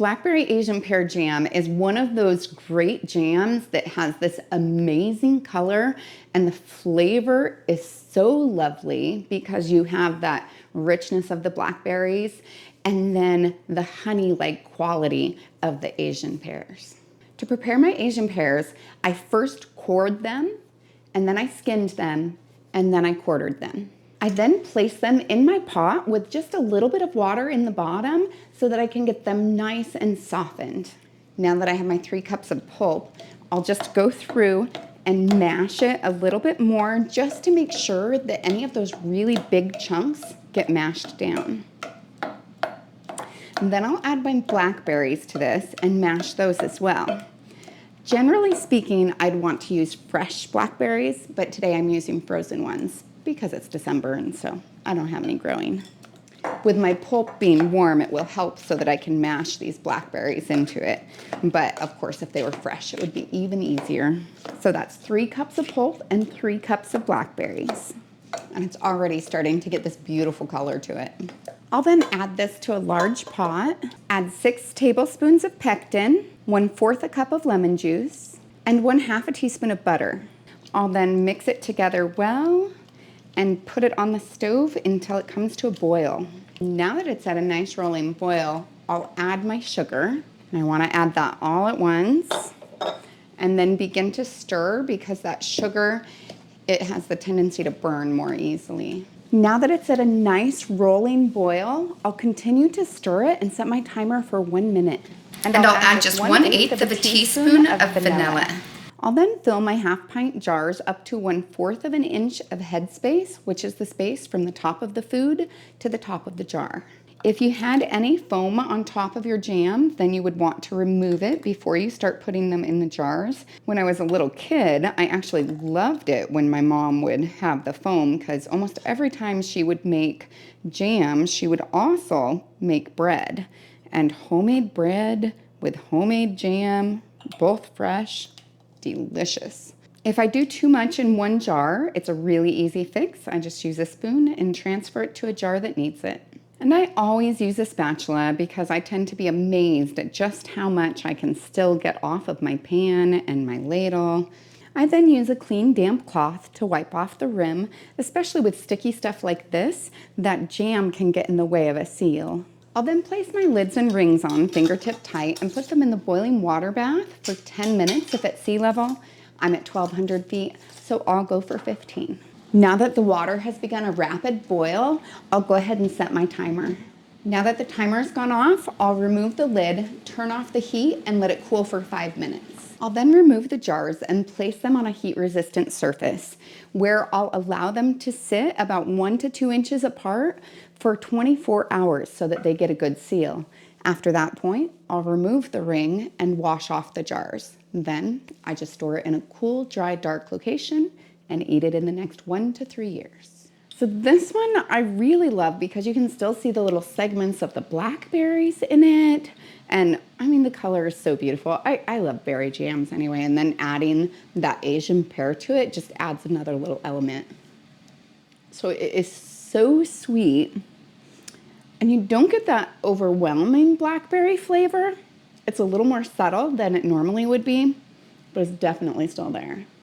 Blackberry Asian pear jam is one of those great jams that has this amazing color, and the flavor is so lovely because you have that richness of the blackberries and then the honey-like quality of the Asian pears. To prepare my Asian pears, I first cored them, and then I skinned them, and then I quartered them. I then place them in my pot with just a little bit of water in the bottom so that I can get them nice and softened. Now that I have my 3 cups of pulp, I'll just go through and mash it a little bit more just to make sure that any of those really big chunks get mashed down. And then I'll add my blackberries to this and mash those as well. Generally speaking, I'd want to use fresh blackberries, but today I'm using frozen ones because it's December and so I don't have any growing. With my pulp being warm, it will help so that I can mash these blackberries into it. But of course, if they were fresh, it would be even easier. So that's 3 cups of pulp and 3 cups of blackberries. And it's already starting to get this beautiful color to it. I'll then add this to a large pot, add 6 tablespoons of pectin, 1/4 a cup of lemon juice, and 1/2 teaspoon of butter. I'll then mix it together well and put it on the stove until it comes to a boil. Now that it's at a nice rolling boil, I'll add my sugar. And I want to add that all at once and then begin to stir because that sugar, it has the tendency to burn more easily. Now that it's at a nice rolling boil, I'll continue to stir it and set my timer for 1 minute. And I'll add just 1/8 of a teaspoon of vanilla. I'll then fill my 1/2 pint jars up to 1/4 of an inch of headspace, which is the space from the top of the food to the top of the jar. If you had any foam on top of your jam, then you would want to remove it before you start putting them in the jars. When I was a little kid, I actually loved it when my mom would have the foam because almost every time she would make jam, she would also make bread. And homemade bread with homemade jam, both fresh, delicious. If I do too much in one jar, it's a really easy fix. I just use a spoon and transfer it to a jar that needs it. And I always use a spatula because I tend to be amazed at just how much I can still get off of my pan and my ladle. I then use a clean, damp cloth to wipe off the rim, especially with sticky stuff like this, that jam can get in the way of a seal. I'll then place my lids and rings on fingertip tight and put them in the boiling water bath for 10 minutes if at sea level. I'm at 1,200 feet, so I'll go for 15. Now that the water has begun a rapid boil, I'll go ahead and set my timer. Now that the timer's gone off, I'll remove the lid, turn off the heat, and let it cool for 5 minutes. I'll then remove the jars and place them on a heat-resistant surface where I'll allow them to sit about 1 to 2 inches apart for 24 hours so that they get a good seal. After that point, I'll remove the ring and wash off the jars. Then I just store it in a cool, dry, dark location and eat it in the next 1 to 3 years. So this one I really love because you can still see the little segments of the blackberries in it. And I mean, the color is so beautiful. I love berry jams anyway. And then adding that Asian pear to it just adds another little element. So it is so sweet. And you don't get that overwhelming blackberry flavor. It's a little more subtle than it normally would be, but it's definitely still there.